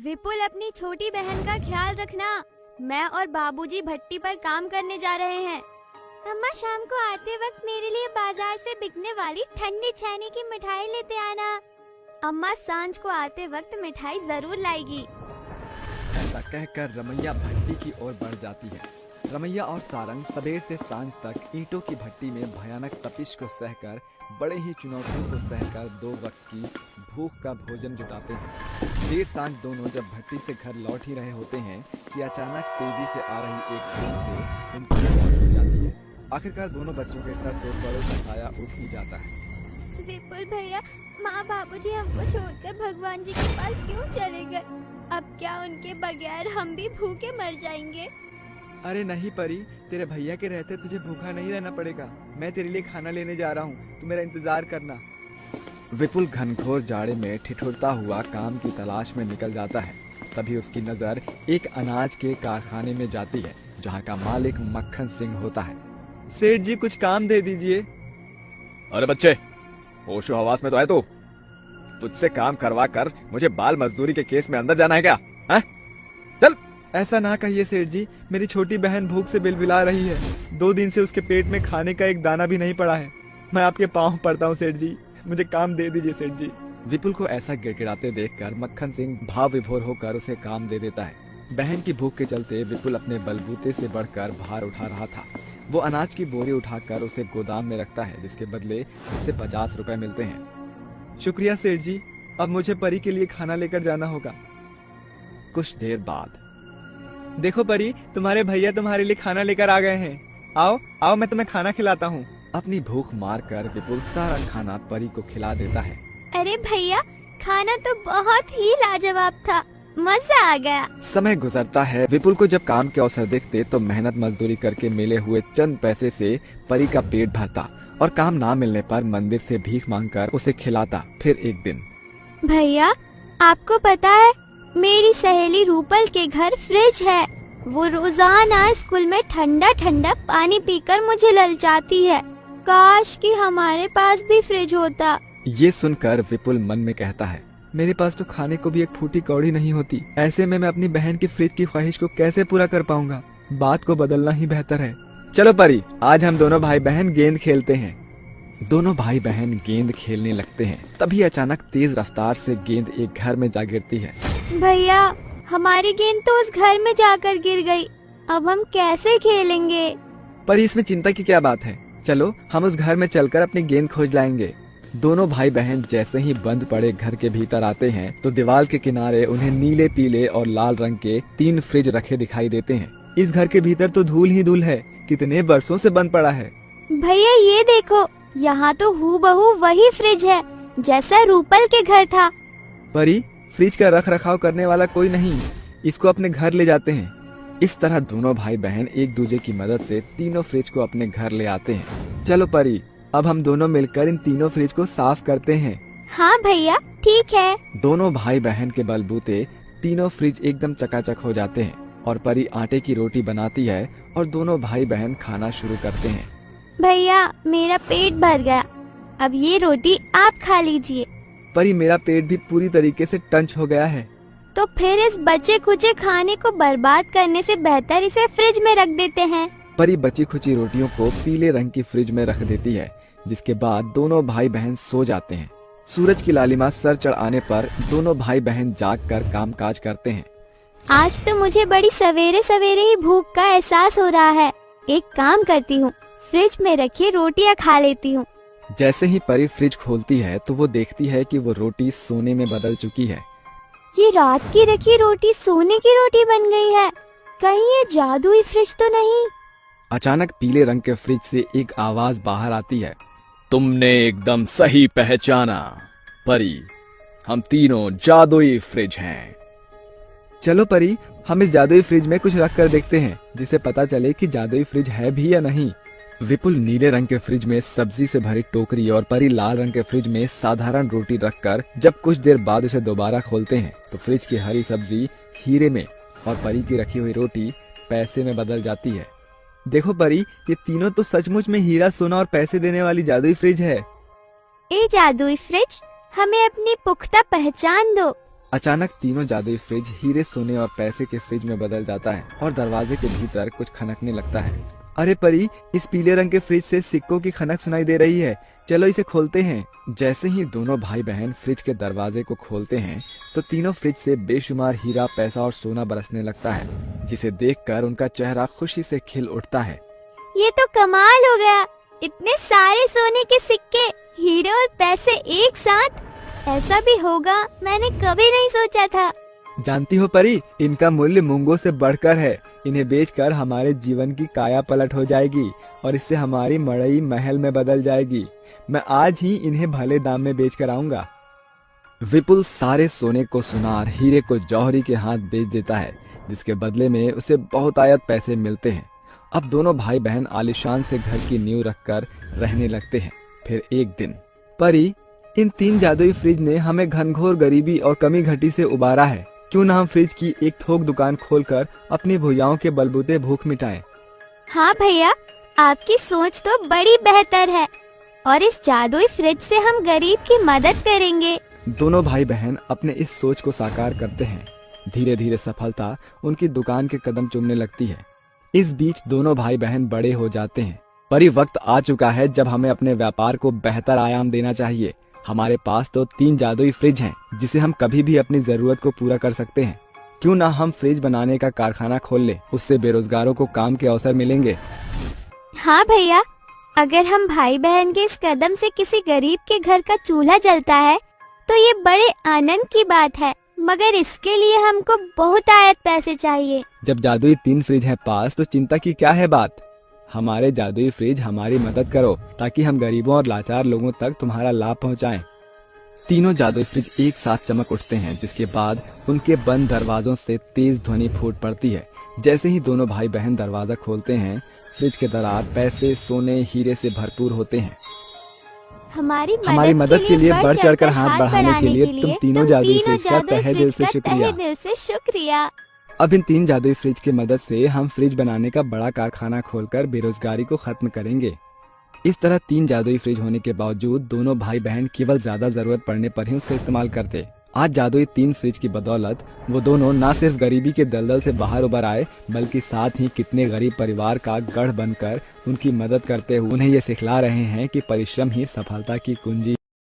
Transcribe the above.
विपुल, अपनी छोटी बहन का ख्याल रखना। मैं और बाबूजी भट्टी पर काम करने जा रहे हैं। अम्मा, शाम को आते वक्त मेरे लिए बाजार से बिकने वाली ठंडी छेने की मिठाई लेते आना। अम्मा सांझ को आते वक्त मिठाई जरूर लाएगी। ऐसा कहकर रमैया भट्टी की ओर बढ़ जाती है। रमैया और सारंग सबेर से सांझ तक ईंटों की भट्टी में भयानक तपिश को सहकर, बड़े ही चुनौतियों को सहकर 2 वक्त की भूख का भोजन जुटाते हैं। देर सांझ दोनों जब भट्टी से घर लौट ही रहे होते हैं कि अचानक तेजी से आ रही एक ट्रेन से उनकी मौत हो जाती है। आखिरकार दोनों बच्चों के सर से बड़ों का साया उठ ही जाता है। विपुल भैया, माँ बाबूजी हमको छोड़कर भगवान जी के पास क्यों चले गए? अब क्या उनके बगैर हम भी भूखे मर जाएंगे? अरे नहीं परी, तेरे भैया के रहते तुझे भूखा नहीं रहना पड़ेगा। मैं तेरे लिए खाना लेने जा रहा हूँ, तू मेरा इंतजार करना। विपुल घनघोर जाड़े में ठिठुरता हुआ काम की तलाश में निकल जाता है। तभी उसकी नजर एक अनाज के कारखाने में जाती है, जहाँ का मालिक मक्खन सिंह होता है। सेठ जी, कुछ काम दे दीजिए। अरे बच्चे, होशो हवास में तो है तू? तुझसे काम करवा कर मुझे बाल मजदूरी के केस में अंदर जाना है क्या? है? चल। ऐसा ना कहिए सेठ जी, मेरी छोटी बहन भूख से बिलबिला रही है। 2 दिन से उसके पेट में खाने का एक दाना भी नहीं पड़ा है। मैं आपके पाँव पड़ता हूँ सेठ जी, मुझे काम दे दीजिए सेठ जी। विपुल को ऐसा गिड़गिड़ाते देखकर मक्खन सिंह भाव विभोर होकर उसे काम दे देता है। बहन की भूख के चलते विपुल अपने बलबूते से बढ़कर भार उठा रहा था। वो अनाज की बोरी उठाकर उसे गोदाम में रखता है, जिसके बदले उसे 50 रुपए मिलते हैं। शुक्रिया सेठ जी, अब मुझे परी के लिए खाना लेकर जाना होगा। कुछ देर बाद, देखो परी, तुम्हारे भैया तुम्हारे लिए खाना लेकर आ गए हैं। आओ आओ, मैं तुम्हें खाना खिलाता हूँ। अपनी भूख मार कर विपुल सारा खाना परी को खिला देता है। अरे भैया, खाना तो बहुत ही लाजवाब था, मजा आ गया। समय गुजरता है। विपुल को जब काम के अवसर दिखते तो मेहनत मजदूरी करके मिले हुए चंद पैसे से परी का पेट भरता और काम ना मिलने पर मंदिर से भीख मांगकर उसे खिलाता। फिर एक दिन, भैया, आपको पता है मेरी सहेली रूपल के घर फ्रिज है। वो रोजाना स्कूल में ठंडा ठंडा पानी पीकर मुझे ललचाती है। काश कि हमारे पास भी फ्रिज होता। ये सुनकर विपुल मन में कहता है, मेरे पास तो खाने को भी एक फूटी कौड़ी नहीं होती। ऐसे में मैं अपनी बहन की फ्रिज की ख्वाहिश को कैसे पूरा कर पाऊंगा? बात को बदलना ही बेहतर है। चलो परी, आज हम दोनों भाई बहन गेंद खेलते हैं। दोनों भाई बहन गेंद खेलने लगते हैं। तभी अचानक तेज रफ्तार से गेंद एक घर में जा गिरती है। भैया, हमारी गेंद तो उस घर में जाकर गिर गई। अब हम कैसे खेलेंगे? पर इसमें चिंता की क्या बात है? चलो हम उस घर में चलकर अपनी गेंद खोज लाएंगे। दोनों भाई बहन जैसे ही बंद पड़े घर के भीतर आते हैं तो दीवार के किनारे उन्हें नीले, पीले और लाल रंग के 3 फ्रिज रखे दिखाई देते हैं। इस घर के भीतर तो धूल ही धूल है, कितने बरसों से बंद पड़ा है। भैया ये देखो, यहाँ तो हूबहू वही फ्रिज है जैसा रूपल के घर था। परी, फ्रिज का रख रखाव करने वाला कोई नहीं, इसको अपने घर ले जाते हैं। इस तरह दोनों भाई बहन एक दूसरे की मदद से तीनों फ्रिज को अपने घर ले आते हैं। चलो परी, अब हम दोनों मिलकर इन तीनों फ्रिज को साफ करते हैं। हाँ भैया, ठीक है। दोनों भाई बहन के बलबूते तीनों फ्रिज एकदम चकाचक हो जाते हैं और परी आटे की रोटी बनाती है और दोनों भाई बहन खाना शुरू करते हैं। भैया, मेरा पेट भर गया, अब ये रोटी आप खा लीजिए। परी, मेरा पेट भी पूरी तरीके से टंच हो गया है। तो फिर इस बचे खुचे खाने को बर्बाद करने से बेहतर इसे फ्रिज में रख देते हैं। परी बची खुची रोटियों को पीले रंग की फ्रिज में रख देती है, जिसके बाद दोनों भाई बहन सो जाते हैं। सूरज की लालिमा सर चढ़ आने पर दोनों भाई बहन जाग कर काम काज करते हैं। आज तो मुझे बड़ी सवेरे सवेरे ही भूख का एहसास हो रहा है। एक काम करती हूँ, फ्रिज में रखी रोटियाँ खा लेती हूँ। जैसे ही परी फ्रिज खोलती है तो वो देखती है कि वो रोटी सोने में बदल चुकी है। ये रात की रखी रोटी सोने की रोटी बन गई है। कहीं ये जादुई फ्रिज तो नहीं? अचानक पीले रंग के फ्रिज से एक आवाज बाहर आती है। तुमने एकदम सही पहचाना परी, हम तीनों जादुई फ्रिज हैं। चलो परी, हम इस जादुई फ्रिज में कुछ रख कर देखते हैं, जिससे पता चले कि जादुई फ्रिज है भी या नहीं। विपुल नीले रंग के फ्रिज में सब्जी से भरी टोकरी और परी लाल रंग के फ्रिज में साधारण रोटी रखकर जब कुछ देर बाद उसे दोबारा खोलते हैं तो फ्रिज की हरी सब्जी हीरे में और परी की रखी हुई रोटी पैसे में बदल जाती है। देखो परी, ये तीनों तो सचमुच में हीरा, सोना और पैसे देने वाली जादुई फ्रिज है। ए जादुई फ्रिज, हमें अपनी पुख्ता पहचान दो। अचानक तीनों जादुई फ्रिज हीरे, सोने और पैसे के फ्रिज में बदल जाता है और दरवाजे के भीतर कुछ खनकने लगता है। अरे परी, इस पीले रंग के फ्रिज से सिक्कों की खनक सुनाई दे रही है, चलो इसे खोलते हैं। जैसे ही दोनों भाई बहन फ्रिज के दरवाजे को खोलते हैं तो तीनों फ्रिज से बेशुमार हीरा, पैसा और सोना बरसने लगता है, जिसे देखकर उनका चेहरा खुशी से खिल उठता है। ये तो कमाल हो गया, इतने सारे सोने के सिक्के, हीरे और पैसे एक साथ, ऐसा भी होगा मैंने कभी नहीं सोचा था। जानती हो परी, इनका मूल्य मूंगों से बढ़कर है। इन्हें बेचकर हमारे जीवन की काया पलट हो जाएगी और इससे हमारी मड़ई महल में बदल जाएगी। मैं आज ही इन्हें भले दाम में बेच कर आऊंगा। विपुल सारे सोने को सुनार, हीरे को जौहरी के हाथ बेच देता है, जिसके बदले में उसे बहुत आयत पैसे मिलते हैं। अब दोनों भाई बहन आलीशान से घर की नींव रखकर रहने लगते हैं। फिर एक दिन, परी, इन 3 जादुई फ्रिज ने हमें घनघोर गरीबी और कमी घटी से उबारा है। क्यों ना हम फ्रिज की एक थोक दुकान खोलकर अपनी भुजाओं के बलबूते भूख मिटाएं। हाँ भैया, आपकी सोच तो बड़ी बेहतर है और इस जादुई फ्रिज से हम गरीब की मदद करेंगे। दोनों भाई बहन अपने इस सोच को साकार करते हैं। धीरे धीरे सफलता उनकी दुकान के कदम चूमने लगती है। इस बीच दोनों भाई बहन बड़े हो जाते हैं। पर वक्त आ चुका है जब हमें अपने व्यापार को बेहतर आयाम देना चाहिए। हमारे पास तो 3 जादुई फ्रिज हैं, जिसे हम कभी भी अपनी जरूरत को पूरा कर सकते हैं। क्यों ना हम फ्रिज बनाने का कारखाना खोल ले, उससे बेरोजगारों को काम के अवसर मिलेंगे। हाँ भैया, अगर हम भाई बहन के इस कदम से किसी गरीब के घर का चूल्हा जलता है तो ये बड़े आनंद की बात है, मगर इसके लिए हमको बहुत आयत पैसे चाहिए। जब जादुई 3 फ्रिज हैं पास तो चिंता की क्या है बात। हमारे जादुई फ्रिज हमारी मदद करो ताकि हम गरीबों और लाचार लोगों तक तुम्हारा लाभ पहुंचाएं। तीनों जादुई फ्रिज एक साथ चमक उठते हैं, जिसके बाद उनके बंद दरवाजों से तेज ध्वनि फूट पड़ती है। जैसे ही दोनों भाई बहन दरवाजा खोलते हैं, फ्रिज के दरार पैसे, सोने, हीरे से भरपूर होते हैं। हमारी मदद के लिए बढ़ चढ़कर हाथ बढ़ाने के लिए तुम तीनों जादुई फ्रिज का तहे दिल से शुक्रिया। अब इन 3 जादुई फ्रिज की मदद से हम फ्रिज बनाने का बड़ा कारखाना खोलकर बेरोजगारी को खत्म करेंगे। इस तरह 3 जादुई फ्रिज होने के बावजूद दोनों भाई बहन केवल ज्यादा जरूरत पड़ने पर ही उसका इस्तेमाल करते। आज जादुई 3 फ्रिज की बदौलत वो दोनों न सिर्फ गरीबी के दलदल से बाहर उबर आए, बल्कि साथ ही कितने गरीब परिवार का गढ़ बनकर उनकी मदद करते हुए उन्हें ये सिखला रहे हैं कि परिश्रम ही सफलता की कुंजी